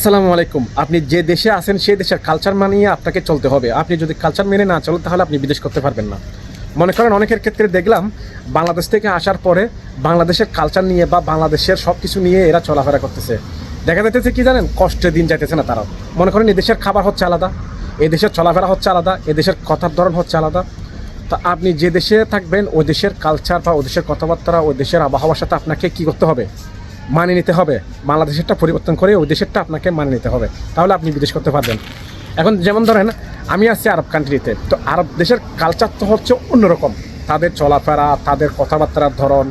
আসসালামু আলাইকুম। আপনি যে দেশে আছেন সেই দেশের কালচার মানিয়ে আপনাকে চলতে হবে। আপনি যদি কালচার মেনে না চলেন তাহলে আপনি বিদেশ করতে পারবেন না। মনে করেন অনেকের ক্ষেত্রে দেখলাম বাংলাদেশ থেকে আসার পরে বাংলাদেশের কালচার নিয়ে বা বাংলাদেশের সব কিছু নিয়ে এরা চলাফেরা করতেছে। দেখা যাইতেছে কি জানেন, কষ্টে দিন যাইতেছে না তারা। মনে করেন এদেশের খাবার হচ্ছে আলাদা, এদেশের চলাফেরা হচ্ছে আলাদা, এদেশের কথার ধরন হচ্ছে আলাদা। তা আপনি যে দেশে থাকবেন ওই দেশের কালচার বা ওই দেশের কথাবার্তা ওই দেশের আবহাওয়ার সাথে আপনাকে কী করতে হবে, মানিয়ে নিতে হবে। বাংলাদেশেরটা পরিবর্তন করে ওই দেশেরটা আপনাকে মানিয়ে নিতে হবে, তাহলে আপনি বিদেশ করতে পারবেন। এখন যেমন ধরেন আমি আছি আরব কান্ট্রিতে, তো আরব দেশের কালচার তো হচ্ছে অন্যরকম। তাদের চলাফেরা, তাদের কথাবার্তার ধরন,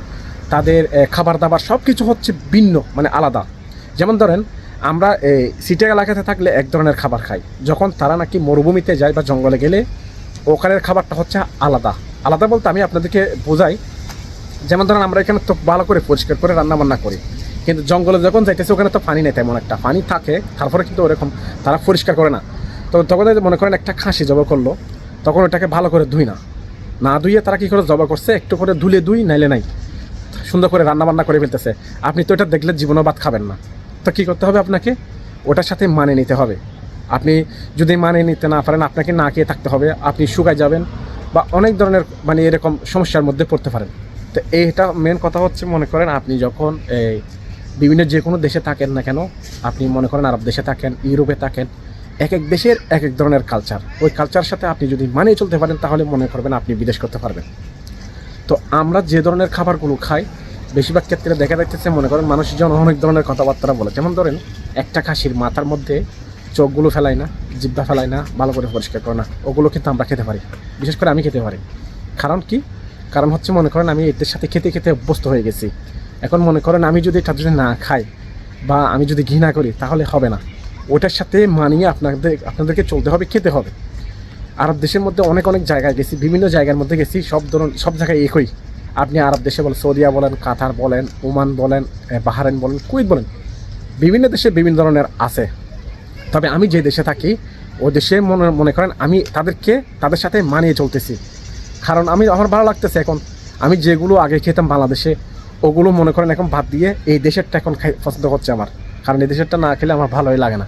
তাদের খাবার দাবার সব কিছু হচ্ছে ভিন্ন, মানে আলাদা। যেমন ধরেন আমরা সিটি এলাকাতে থাকলে এক ধরনের খাবার খাই, যখন তারা নাকি মরুভূমিতে যায় বা জঙ্গলে গেলে ওখানের খাবারটা হচ্ছে আলাদা। আলাদা বলতে আমি আপনাদেরকে বোঝাই, যেমন ধরেন আমরা এখানে তো ভালো করে পরিষ্কার করে রান্না বান্না করি, কিন্তু জঙ্গলে যখন যাইতেছে ওখানে তো পানি নেই, তেমন একটা পানি থাকে, তারপরে কিন্তু ওরকম তারা পরিষ্কার করে না। তো তখন মনে করেন একটা খাসি জবা করলো, তখন ওটাকে ভালো করে ধুই না ধুইয়ে তারা কী করে জবা করছে, একটু করে ধুলে দুই নাইলে নাই, সুন্দর করে রান্না বান্না করে ফেলতেছে। আপনি তো এটা দেখলে জীবনও ভাত খাবেন না। তো কী করতে হবে, আপনাকে ওটার সাথে মানিয়ে নিতে হবে। আপনি যদি মানিয়ে নিতে না পারেন আপনাকে না খেয়ে থাকতে হবে, আপনি শুকায় যাবেন বা অনেক ধরনের মানে এরকম সমস্যার মধ্যে পড়তে পারেন। তো এইটা মেন কথা হচ্ছে, মনে করেন আপনি যখন এই বিভিন্ন যে কোনো দেশে থাকেন না কেন, আপনি মনে করেন আরব দেশে থাকেন, ইউরোপে থাকেন, এক এক দেশের এক এক ধরনের কালচার। ওই কালচার সাথে আপনি যদি মানিয়ে চলতে পারেন তাহলে মনে করবেন আপনি বিদেশ করতে পারবেন। তো আমরা যে ধরনের খাবারগুলো খাই বেশিরভাগ ক্ষেত্রে দেখা যাচ্ছে, মনে করেন মানুষজন অনেক ধরনের কথাবার্তা বলে। যেমন ধরেন একটা খাসির মাথার মধ্যে চোখগুলো ফেলায় না, জিব্বা ফেলায় না, ভালো করে পরিষ্কার করে না, ওগুলো কিন্তু আমরা খেতে পারি, বিশেষ করে আমি খেতে পারি। কারণ কি? কারণ হচ্ছে মনে করেন আমি এদের সাথে খেতে খেতে অভ্যস্ত হয়ে গেছি। এখন মনে করেন আমি যদি এটা যদি না খাই বা আমি যদি ঘৃণা করি তাহলে হবে না। ওটার সাথে মানিয়ে আপনাদেরকে চলতে হবে, খেতে হবে। আরব দেশের মধ্যে অনেক অনেক জায়গায় গেছি, বিভিন্ন জায়গার মধ্যে গেছি, সব জায়গায় একই। আপনি আরব দেশে বলেন, সৌদিয়া বলেন, কাতার বলেন, ওমান বলেন, বাহরাইন বলেন, কুয়েত বলেন, বিভিন্ন দেশে বিভিন্ন ধরনের আছে। তবে আমি যে দেশে থাকি ওই দেশে মনে করেন আমি তাদের সাথে মানিয়ে চলতেছি। কারণ আমার ভালো লাগতেছে। এখন আমি যেগুলো আগে খেতাম বাংলাদেশে ওগুলো মনে করেন এখন বাদ দিয়ে এই দেশেরটা এখন পছন্দ হচ্ছে আমার, কারণ এই দেশেরটা না খেলে আমার ভালোই লাগে না।